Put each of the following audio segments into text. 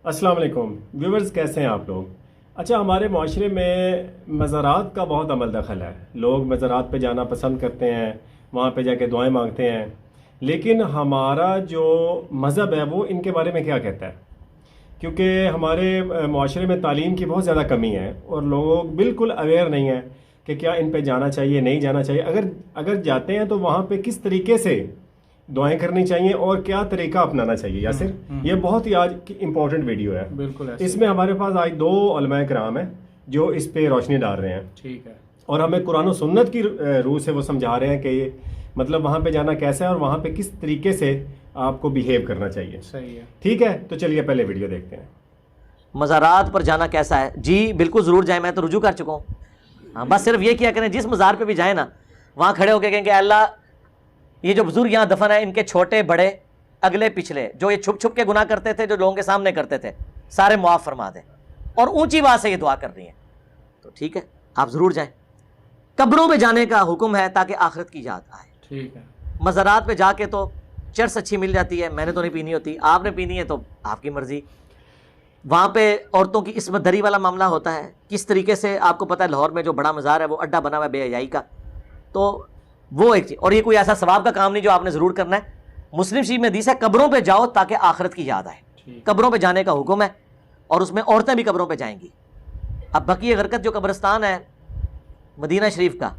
السلام علیکم ویورز، کیسے ہیں آپ لوگ؟ اچھا، ہمارے معاشرے میں مزارات کا بہت عمل دخل ہے. لوگ مزارات پہ جانا پسند کرتے ہیں، وہاں پہ جا کے دعائیں مانگتے ہیں. لیکن ہمارا جو مذہب ہے وہ ان کے بارے میں کیا کہتا ہے؟ کیونکہ ہمارے معاشرے میں تعلیم کی بہت زیادہ کمی ہے اور لوگ بالکل اویئر نہیں ہیں کہ کیا ان پہ جانا چاہیے نہیں جانا چاہیے. اگر جاتے ہیں تو وہاں پہ کس طریقے سے دعائیں کرنی چاہیے اور کیا طریقہ اپنانا چاہیے. یاسر، یہ بہت ہی آج کی امپورٹنٹ ویڈیو ہے. بالکل اس میں ہمارے پاس آج 2 علماء کرام ہیں جو اس پہ روشنی ڈال رہے ہیں. ٹھیک ہے. اور ہمیں قرآن و سنت کی روح سے وہ سمجھا رہے ہیں کہ یہ مطلب وہاں پہ جانا کیسا ہے اور وہاں پہ کس طریقے سے آپ کو بیہیو کرنا چاہیے. صحیح ہے. ٹھیک ہے، تو چلیے پہلے ویڈیو دیکھتے ہیں. مزارات پر جانا کیسا ہے؟ جی بالکل ضرور جائیں، میں تو رجوع کر چکا ہوں. ہاں، بس صرف یہ کیا کریں، جس مزار پہ بھی جائیں نا، وہاں کھڑے ہو کے کہیں کہ اللہ یہ جو بزرگ یہاں دفن ہے، ان کے چھوٹے بڑے اگلے پچھلے جو یہ چھپ چھپ کے گناہ کرتے تھے، جو لوگوں کے سامنے کرتے تھے، سارے معاف فرما دیں. اور اونچی آواز سے یہ دعا کر رہی ہیں. تو ٹھیک ہے، آپ ضرور جائیں. قبروں پہ جانے کا حکم ہے تاکہ آخرت کی یاد آئے. ٹھیک ہے. مزارات پہ جا کے تو چرس اچھی مل جاتی ہے، میں نے تو نہیں پینی ہوتی، آپ نے پینی ہے تو آپ کی مرضی. وہاں پہ عورتوں کی عصمت دری والا معاملہ ہوتا ہے. کس طریقے سے آپ کو پتہ ہے، لاہور میں جو بڑا مزار ہے وہ اڈا بنا ہوا ہے بے حیائی کا. تو وہ ایک چیز، اور یہ کوئی ایسا ثواب کا کام نہیں جو آپ نے ضرور کرنا ہے. مسلم شریف میں حدیث ہے قبروں پہ جاؤ تاکہ آخرت کی یاد آئے. قبروں پہ جانے کا حکم ہے اور اس میں عورتیں بھی قبروں پہ جائیں گی. اب بقیہ غرقت جو قبرستان ہے مدینہ شریف کا،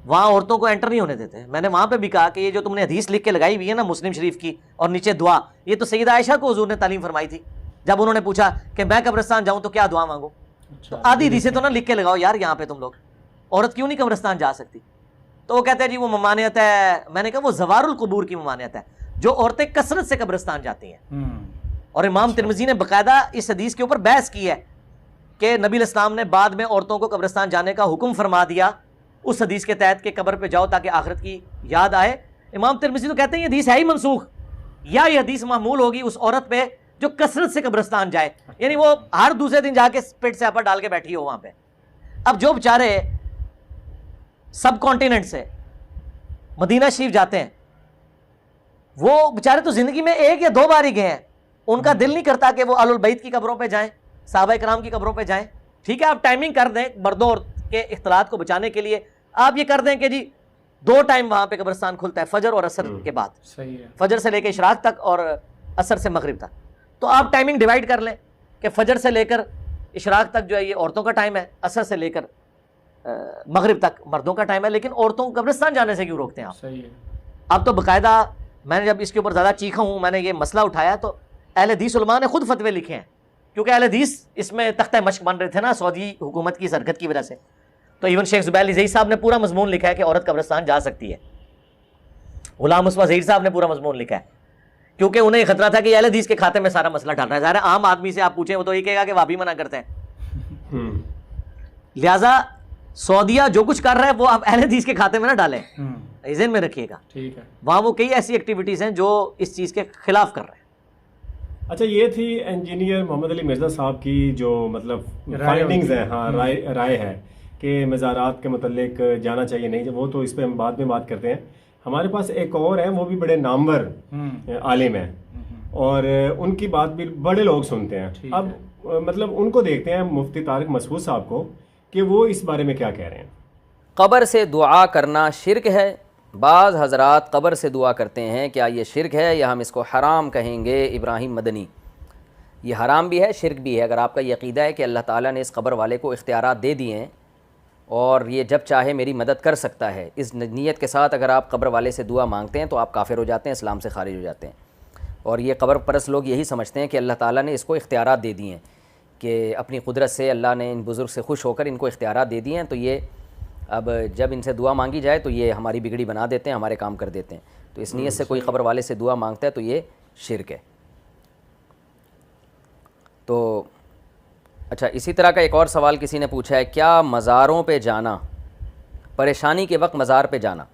وہاں عورتوں کو انٹر نہیں ہونے دیتے. میں نے وہاں پہ بھی کہا کہ یہ جو تم نے حدیث لکھ کے لگائی ہوئی ہے نا مسلم شریف کی، اور نیچے دعا، یہ تو سیدہ عائشہ کو حضور نے تعلیم فرمائی تھی جب انہوں نے پوچھا کہ میں قبرستان جاؤں تو کیا دعا مانگوں. تو آدھی حدیثیں تو نہ لکھ کے لگاؤ یار یہاں پہ تم لوگ. عورت کیوں نہیں قبرستان جا سکتی؟ تو وہ کہتے ہیں جی وہ ممانعت ہے. میں نے کہا وہ زوار القبور کی ممانعت ہے، جو عورتیں کثرت سے قبرستان جاتی ہیں. اور امام ترمذی نے باقاعدہ اس حدیث کے اوپر بحث کی ہے کہ نبی علیہ السلام نے بعد میں عورتوں کو قبرستان جانے کا حکم فرما دیا اس حدیث کے تحت کہ قبر پہ جاؤ تاکہ آخرت کی یاد آئے. امام ترمذی تو کہتے ہیں یہ حدیث ہے ہی منسوخ، یا یہ حدیث محمول ہوگی اس عورت پہ جو کثرت سے قبرستان جائے، یعنی وہ ہر دوسرے دن جا کے پیٹ سے اپر ڈال کے بیٹھی ہو وہاں پہ. اب جو بیچارے سب کانٹیننٹ سے مدینہ شریف جاتے ہیں، وہ بیچارے تو زندگی میں 1 یا 2 بار ہی گئے ہیں. ان کا دل نہیں کرتا کہ وہ اہل البیت کی قبروں پہ جائیں، صحابہ کرام کی قبروں پہ جائیں. ٹھیک ہے، آپ ٹائمنگ کر دیں مردوں کے اختلاط کو بچانے کے لیے. آپ یہ کر دیں کہ جی 2 ٹائم وہاں پہ قبرستان کھلتا ہے، فجر اور عصر کے بعد. صحیح ہے. فجر سے لے کے اشراق تک اور عصر سے مغرب تک. تو آپ ٹائمنگ ڈیوائڈ کر لیں کہ فجر سے لے کر اشراق تک جو ہے یہ عورتوں کا ٹائم ہے، عصر سے لے کر مغرب تک مردوں کا ٹائم ہے. لیکن عورتوں کو قبرستان جانے سے کیوں روکتے ہیں آپ؟ صحیح ہے. اب تو باقاعدہ میں نے جب اس کے اوپر زیادہ چیخا ہوں، میں نے یہ مسئلہ اٹھایا تو اہل حدیث علماء نے خود فتوے لکھے ہیں، کیونکہ اہل حدیث اس میں تختہ مشق بن رہے تھے نا سعودی حکومت کی حرکت کی وجہ سے. تو ایون شیخ زبیر علی زئی صاحب نے پورا مضمون لکھا ہے کہ عورت قبرستان جا سکتی ہے. غلام مصطفیٰ ظہیر صاحب نے پورا مضمون لکھا ہے، کیونکہ انہیں یہ خطرہ تھا کہ اہل حدیث کے کھاتے میں سارا مسئلہ ڈال رہا ہے. ظاہر ہے عام آدمی سے آپ پوچھیں وہ تو یہ کہے گا کہ وہابی منع کرتے ہیں. لہٰذا سعودیہ جو کچھ کر رہا ہے وہ آپ اہل حدیث کے کھاتے میں نہ ڈالیں، ذہن میں رکھیے گا. ٹھیک ہے. وہاں وہ کئی ایسی ایکٹیویٹیز ہیں جو اس چیز کے خلاف کر رہے ہیں. اچھا، یہ تھی انجینئر محمد علی مرزا صاحب کی جو مطلب فائنڈنگز ہیں، ہاں رائے ہے کہ مزارات کے متعلق جانا چاہیے نہیں. وہ تو اس پہ ہم بعد میں بات کرتے ہیں. ہمارے پاس ایک اور ہیں، وہ بھی بڑے نامور عالم ہیں اور ان کی بات بھی بڑے لوگ سنتے ہیں. اب مطلب ان کو دیکھتے ہیں، مفتی طارق مسعود صاحب کو، کہ وہ اس بارے میں کیا کہہ رہے ہیں. قبر سے دعا کرنا شرک ہے. بعض حضرات قبر سے دعا کرتے ہیں، کیا یہ شرک ہے یا ہم اس کو حرام کہیں گے؟ ابراہیم مدنی. یہ حرام بھی ہے، شرک بھی ہے. اگر آپ کا یہ عقیدہ ہے کہ اللہ تعالیٰ نے اس قبر والے کو اختیارات دے دیے ہیں اور یہ جب چاہے میری مدد کر سکتا ہے، اس نیت کے ساتھ اگر آپ قبر والے سے دعا مانگتے ہیں تو آپ کافر ہو جاتے ہیں، اسلام سے خارج ہو جاتے ہیں. اور یہ قبر پرست لوگ یہی سمجھتے ہیں کہ اللہ تعالیٰ نے اس کو اختیارات دے دیے ہیں، کہ اپنی قدرت سے اللہ نے ان بزرگ سے خوش ہو کر ان کو اختیارات دے دیے ہیں. تو یہ اب جب ان سے دعا مانگی جائے تو یہ ہماری بگڑی بنا دیتے ہیں، ہمارے کام کر دیتے ہیں. تو اس نیت سے کوئی قبر والے سے دعا مانگتا ہے تو یہ شرک ہے. تو اچھا، اسی طرح کا ایک اور سوال کسی نے پوچھا ہے، کیا مزاروں پہ جانا، پریشانی کے وقت مزار پہ جانا،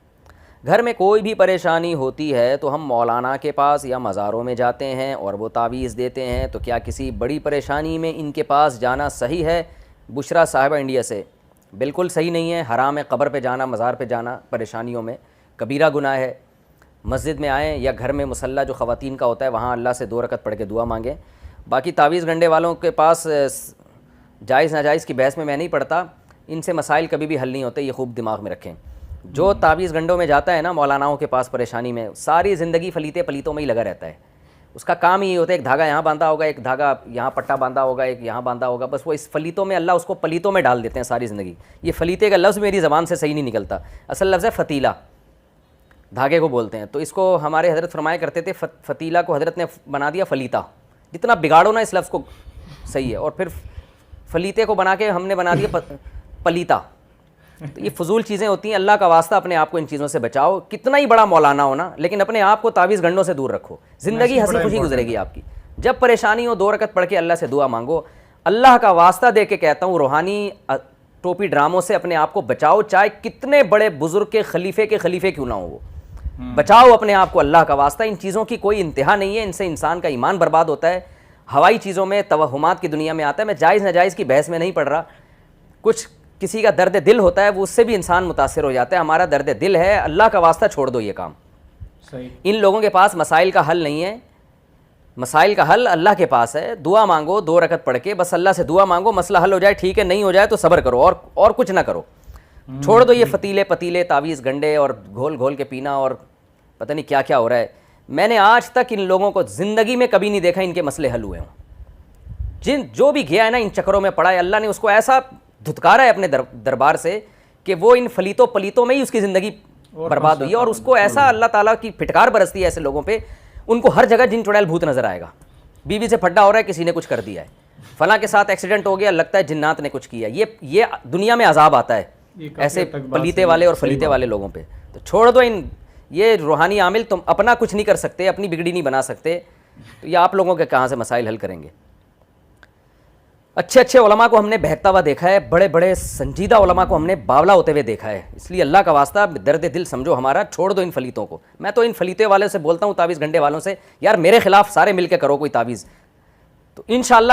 گھر میں کوئی بھی پریشانی ہوتی ہے تو ہم مولانا کے پاس یا مزاروں میں جاتے ہیں اور وہ تعویذ دیتے ہیں، تو کیا کسی بڑی پریشانی میں ان کے پاس جانا صحیح ہے؟ بشرا صاحبہ انڈیا سے. بالکل صحیح نہیں ہے، حرام ہے قبر پہ جانا، مزار پہ جانا پریشانیوں میں، کبیرہ گناہ ہے. مسجد میں آئیں یا گھر میں مصلی جو خواتین کا ہوتا ہے وہاں اللہ سے 2 رکعت پڑھ کے دعا مانگیں. باقی تعویذ گنڈے والوں کے پاس جائز ناجائز کی بحث میں نہیں پڑتا، ان سے مسائل کبھی بھی حل نہیں ہوتے، یہ خوب دماغ میں رکھیں۔ جو تعویذ گنڈوں میں جاتا ہے نا مولاناؤں کے پاس پریشانی میں، ساری زندگی پلیتوں میں ہی لگا رہتا ہے، اس کا کام ہی یہ ہوتا ہے ایک دھاگا یہاں باندھا ہوگا، ایک دھاگا یہاں پٹا باندھا ہوگا، ایک یہاں باندھا ہوگا، بس وہ اس فلیتوں میں اللہ اس کو پلیتوں میں ڈال دیتے ہیں ساری زندگی۔ یہ فلیتے کا لفظ میری زبان سے صحیح نہیں نکلتا، اصل لفظ ہے فتیلہ، دھاگے کو بولتے ہیں۔ تو اس کو ہمارے حضرت فرمایا کرتے تھے فتیلہ کو حضرت نے بنا دیا فلیتا، جتنا بگاڑو نا اس لفظ کو صحیح ہے، اور پھر فلیتے کو بنا کے ہم نے بنا دیا پلیتا۔ تو یہ فضول چیزیں ہوتی ہیں، اللہ کا واسطہ اپنے آپ کو ان چیزوں سے بچاؤ، کتنا ہی بڑا مولانا ہونا، لیکن اپنے آپ کو تعویذ گنڈوں سے دور رکھو، زندگی ہنسی خوشی گزرے گی آپ کی۔ جب پریشانی ہو 2 رکعت پڑھ کے اللہ سے دعا مانگو، اللہ کا واسطہ دے کے کہتا ہوں، روحانی ٹوپی ڈراموں سے اپنے آپ کو بچاؤ، چاہے کتنے بڑے بزرگ کے خلیفے کیوں نہ ہو، وہ بچاؤ اپنے آپ کو اللہ کا واسطہ۔ ان چیزوں کی کوئی انتہا نہیں ہے، ان سے انسان کا ایمان برباد ہوتا ہے، ہوائی چیزوں میں، توہمات کی دنیا میں آتا ہے۔ میں جائز ناجائز کی بحث میں نہیں پڑھ رہا، کچھ کسی کا درد دل ہوتا ہے وہ اس سے بھی انسان متاثر ہو جاتا ہے، ہمارا درد دل ہے، اللہ کا واسطہ چھوڑ دو یہ کام۔ صحیح۔ ان لوگوں کے پاس مسائل کا حل نہیں ہے، مسائل کا حل اللہ کے پاس ہے، دعا مانگو 2 رکعت پڑھ کے، بس اللہ سے دعا مانگو، مسئلہ حل ہو جائے ٹھیک ہے، نہیں ہو جائے تو صبر کرو، اور کچھ نہ کرو، چھوڑ دو یہ پتیلے تعویذ گنڈے اور گھول کے پینا اور پتہ نہیں کیا کیا ہو رہا ہے۔ میں نے آج تک ان لوگوں کو زندگی میں کبھی نہیں دیکھا ان کے مسئلے حل ہوئے ہوں۔ جو بھی گیا ہے نا ان چکروں میں پڑا ہے، اللہ نے اس کو ایسا دھتکارا ہے اپنے دربار سے کہ وہ ان پلیتوں میں ہی اس کی زندگی برباد ہوئی ہے، اور اس کو ایسا اللہ تعالیٰ کی پھٹکار برستی ہے ایسے لوگوں پہ، ان کو ہر جگہ جن چڑیل بھوت نظر آئے گا، بیوی سے پھڈا ہو رہا ہے کسی نے کچھ کر دیا ہے، فلاں کے ساتھ ایکسیڈنٹ ہو گیا لگتا ہے جنات نے کچھ کیا، یہ دنیا میں عذاب آتا ہے ایسے پلیتے والے اور فلیتے والے لوگوں پہ۔ تو چھوڑ دو یہ روحانی عامل، تم اپنا کچھ نہیں کر سکتے، اپنی بگڑی نہیں بنا سکتے، تو یہ آپ لوگوں کے کہاں سے مسائل حل کریں گے؟ اچھے علماء کو ہم نے بہکتا ہوا دیکھا ہے، بڑے سنجیدہ علماء کو ہم نے باولا ہوتے ہوئے دیکھا ہے، اس لیے اللہ کا واسطہ درد دل سمجھو ہمارا، چھوڑ دو ان فلیتوں کو۔ میں تو ان فلیتے والے سے بولتا ہوں، تعویذ گنڈے والوں سے، یار میرے خلاف سارے مل کے کرو کوئی تعویذ، تو انشاءاللہ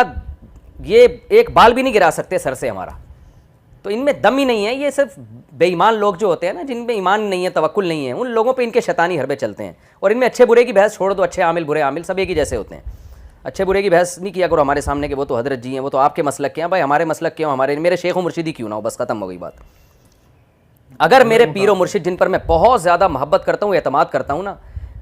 یہ ایک بال بھی نہیں گرا سکتے سر سے ہمارا۔ تو ان میں دم ہی نہیں ہے، یہ صرف بے ایمان لوگ جو ہوتے ہیں نا، جن میں ایمان نہیں ہے، توکل نہیں ہے، ان لوگوں پہ ان کے شیطانی حربے چلتے ہیں، اور ان میں اچھے برے کی بحث چھوڑ دو، اچھے عامل برے عامل سب ایک ہی جیسے ہوتے ہیں، اچھے برے کی بحث نہیں کیا کرو ہمارے سامنے کہ وہ تو حضرت جی ہیں، وہ تو آپ کے مسلک کے ہیں، بھائی ہمارے مسلک کے ہوں، میرے شیخ و مرشدی کیوں نہ ہو، بس ختم ہو گئی بات۔ اگر میرے پیر و مرشد جن پر میں بہت زیادہ محبت کرتا ہوں، اعتماد کرتا ہوں نا،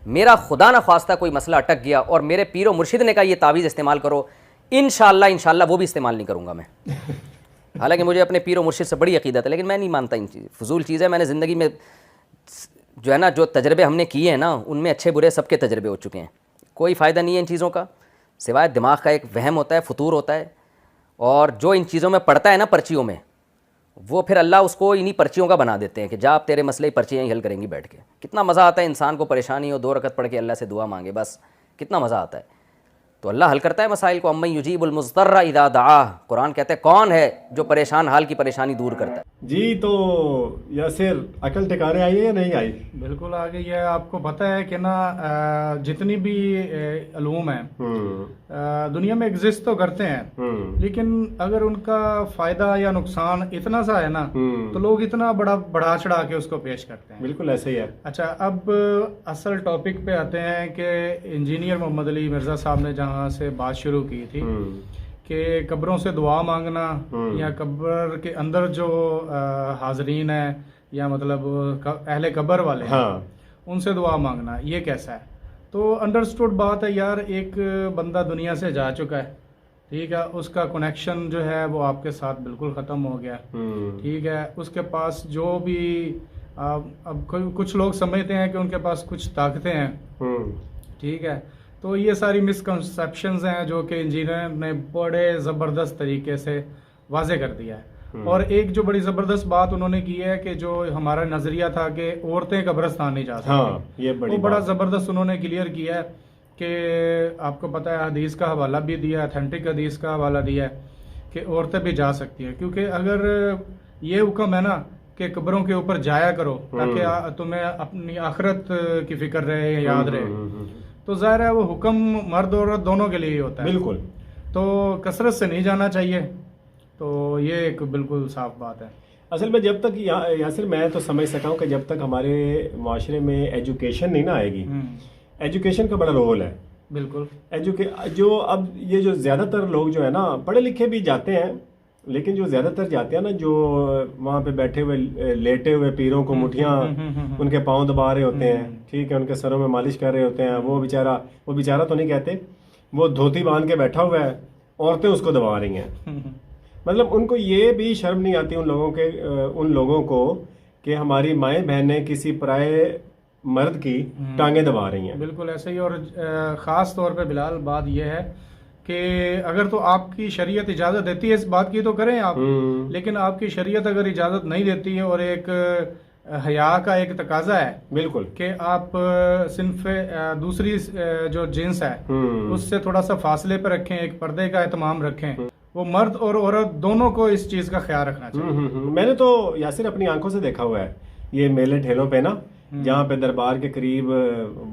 میرا خدا نہ خواستہ کوئی مسئلہ اٹک گیا اور میرے پیر و مرشد نے کہا یہ تعویذ استعمال کرو، انشاءاللہ وہ بھی استعمال نہیں کروں گا میں، حالانکہ مجھے اپنے پیر و مرشد سے بڑی عقیدت ہے، لیکن میں نہیں مانتا ان چیز، فضول چیز ہے۔ میں نے زندگی میں جو ہے نا، جو تجربے ہم نے کیے ہیں نا، ان میں اچھے برے سب کے تجربے ہو چکے ہیں، کوئی فائدہ نہیں ہے ان چیزوں کا، سوائے دماغ کا ایک وہم ہوتا ہے، فطور ہوتا ہے، اور جو ان چیزوں میں پڑھتا ہے نا پرچیوں میں، وہ پھر اللہ اس کو انہی پرچیوں کا بنا دیتے ہیں کہ جا آپ تیرے مسئلے پرچیاں ہی حل کریں گی بیٹھ کے۔ کتنا مزہ آتا ہے انسان کو، پریشانی ہو 2 رکعت پڑھ کے اللہ سے دعا مانگے، بس کتنا مزہ آتا ہے۔ تو اللہ حل کرتا ہے مسائل کو، امن یجیب المضطر اذا دعاہ، قرآن کہتے ہیں کون ہے جو پریشان حال کی پریشانی دور کرتا ہے۔ جی تو یاسر عقل ٹھکانے آئی ہے یا نہیں آئی؟ بالکل آ گئی ہے۔ آپ کو پتہ ہے کہ نا جتنی بھی علوم ہیں دنیا میں ایگزسٹ تو کرتے ہیں، لیکن اگر ان کا فائدہ یا نقصان اتنا سا ہے نا تو لوگ اتنا بڑھا چڑھا کے اس کو پیش کرتے ہیں۔ بالکل ایسے ہی ہے۔ اچھا، اب اصل ٹاپک پہ آتے ہیں کہ انجینئر محمد علی مرزا صاحب نے جہاں سے بات شروع کی تھی کہ قبروں سے دعا مانگنا یا قبر کے اندر جو حاضرین ہیں یا مطلب اہل قبر والے ہیں ان سے دعا مانگنا، یہ کیسا ہے؟ تو انڈرسٹوڈ بات ہے یار، ایک بندہ دنیا سے جا چکا ہے، ٹھیک ہے، اس کا کنیکشن جو ہے وہ آپ کے ساتھ بالکل ختم ہو گیا، ٹھیک ہے، اس کے پاس جو بھی اب کچھ لوگ سمجھتے ہیں کہ ان کے پاس کچھ طاقتیں ہیں، ٹھیک ہے، تو یہ ساری مسکنسیپشنز ہیں جو کہ انجینئر نے بڑے زبردست طریقے سے واضح کر دیا ہے۔ اور ایک جو بڑی زبردست بات انہوں نے کی ہے کہ جو ہمارا نظریہ تھا کہ عورتیں قبرستان نہیں جا سکتی، وہ بڑا زبردست انہوں نے کلیئر کیا ہے کہ آپ کو پتہ ہے حدیث کا حوالہ بھی دیا ہے، اتھینٹک حدیث کا حوالہ دیا ہے کہ عورتیں بھی جا سکتی ہیں، کیونکہ اگر یہ حکم ہے نا کہ قبروں کے اوپر جایا کرو تاکہ تمہیں اپنی آخرت کی فکر رہے، یاد رہے، تو ظاہر ہے وہ حکم مرد اور عورت دونوں کے لیے ہی ہوتا ہے، بالکل، تو کثرت سے نہیں جانا چاہیے، تو یہ ایک بالکل صاف بات ہے۔ اصل میں جب تک یاسر میں تو سمجھ سکا ہوں کہ جب تک ہمارے معاشرے میں ایجوکیشن نہیں نہ آئے گی، ایجوکیشن کا بڑا رول ہے، بالکل جو اب یہ جو زیادہ تر لوگ جو ہے نا پڑھے لکھے بھی جاتے ہیں، لیکن جو زیادہ تر جاتے ہیں نا جو وہاں پہ بیٹھے ہوئے لیٹے ہوئے پیروں کو مٹھیاں ان کے پاؤں دبا رہے ہوتے ہیں، ٹھیک ہے، ان کے سروں میں مالش کر رہے ہوتے ہیں، وہ بیچارہ تو نہیں کہتے، وہ دھوتی باندھ کے بیٹھا ہوا ہے، عورتیں اس کو دبا رہی ہیں. مطلب ان کو یہ بھی شرم نہیں آتی ان لوگوں کو کہ ہماری مائیں بہنیں کسی پرائے مرد کی ٹانگیں دبا رہی ہیں. بالکل ایسے ہی. اور خاص طور پہ بلال بات یہ ہے کہ اگر تو آپ کی شریعت اجازت دیتی ہے اس بات کی تو کریں آپ، لیکن آپ کی شریعت اگر اجازت نہیں دیتی ہے اور ایک حیا کا ایک تقاضا ہے بالکل کہ آپ صنف دوسری جو جنس ہے اس سے تھوڑا سا فاصلے پہ رکھیں، ایک پردے کا اہتمام رکھیں، وہ مرد اور عورت دونوں کو اس چیز کا خیال رکھنا چاہیے. میں نے تو یاسر اپنی آنکھوں سے دیکھا ہوا ہے یہ میلے ٹھیلوں پہ نا، جہاں پہ دربار کے قریب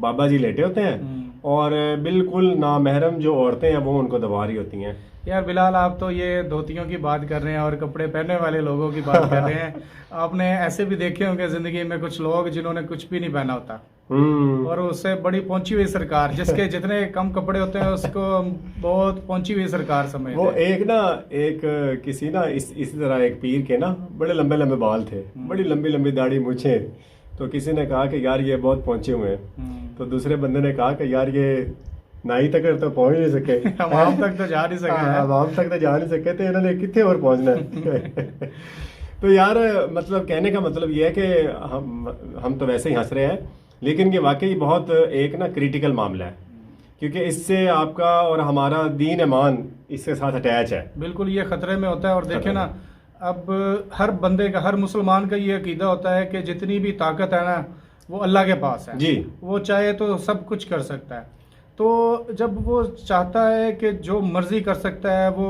بابا جی لیٹے ہوتے ہیں اور بالکل نامحرم جو عورتیں ہیں وہ ان کو دبا رہی ہوتی ہیں. یار بلال آپ تو یہ دھوتیوں کی بات کر رہے ہیں اور کپڑے پہننے والے لوگوں کی بات کر رہے ہیں. آپ نے ایسے بھی دیکھے ہوں گے زندگی میں کچھ لوگ جنہوں نے کچھ بھی نہیں پہنا ہوتا اور اس سے بڑی پہنچی ہوئی سرکار، جس کے جتنے کم کپڑے ہوتے ہیں اس کو بہت پہنچی ہوئی سرکار سمجھتے ہیں. وہ ایک کسی نا اسی طرح ایک پیر کے نا بڑے لمبے لمبے بال تھے، بڑی لمبی لمبی داڑھی مونچھیں، تو کسی نے کہا کہ یار یہ بہت پہنچے ہوئے ہیں، تو دوسرے بندے نے کہا کہ یار یہ نائی تک تو پہنچ نہیں سکے، عوام تک تو جا نہیں سکے، عوام تک تو جا نہیں سکے، تو انہوں نے کتنے اور پہنچنا ہے. تو یار مطلب کہنے کا مطلب یہ ہے کہ ہم تو ویسے ہی ہنس رہے ہیں، لیکن یہ واقعی بہت ایک نا کریٹیکل معاملہ ہے، کیونکہ اس سے آپ کا اور ہمارا دین ایمان اس کے ساتھ اٹیچ ہے. بالکل یہ خطرے میں ہوتا ہے. اور دیکھیں نا اب ہر بندے کا، ہر مسلمان کا یہ عقیدہ ہوتا ہے کہ جتنی بھی طاقت ہے نا وہ اللہ کے پاس ہے جی، وہ چاہے تو سب کچھ کر سکتا ہے. تو جب وہ چاہتا ہے کہ جو مرضی کر سکتا ہے وہ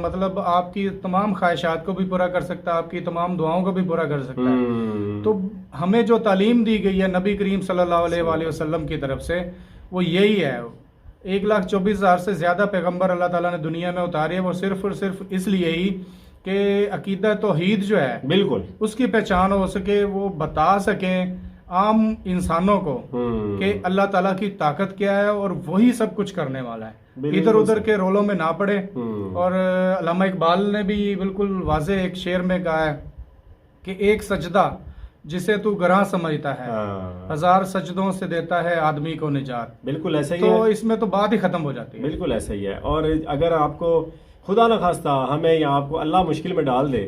مطلب آپ کی تمام خواہشات کو بھی پورا کر سکتا ہے، آپ کی تمام دعاؤں کو بھی پورا کر سکتا ہے. تو ہمیں جو تعلیم دی گئی ہے نبی کریم صلی اللہ علیہ وآلہ وسلم کی طرف سے وہ یہی ہے. 1,24,000 سے زیادہ پیغمبر اللہ تعالیٰ نے دنیا میں اتارے، وہ صرف اور صرف اس لیے ہی کہ عقیدہ توحید جو ہے بالکل اس کی پہچان ہو سکے، وہ بتا سکیں عام انسانوں کو کہ اللہ تعالیٰ کی طاقت کیا ہے اور وہی سب کچھ کرنے والا ہے، ادھر ادھر کے رولوں میں نہ پڑے. اور علامہ اقبال نے بھی بالکل واضح ایک شعر میں کہا ہے کہ ایک سجدہ جسے تو گراں سمجھتا ہے 1000 سجدوں سے دیتا ہے آدمی کو نجات. بالکل ایسا ہی ہے. تو اس میں تو بات ہی ختم ہو جاتی ہے. بالکل ایسا ہی ہے. اور اگر آپ کو خدا نہ خواستہ ہمیں یا آپ کو اللہ مشکل میں ڈال دے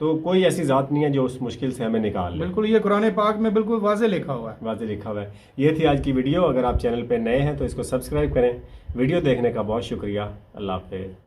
تو کوئی ایسی ذات نہیں ہے جو اس مشکل سے ہمیں نکال لے. بالکل یہ قرآن پاک میں بالکل واضح لکھا ہوا ہے. واضح لکھا ہوا ہے. یہ تھی آج کی ویڈیو. اگر آپ چینل پہ نئے ہیں تو اس کو سبسکرائب کریں. ویڈیو دیکھنے کا بہت شکریہ. اللہ حافظ.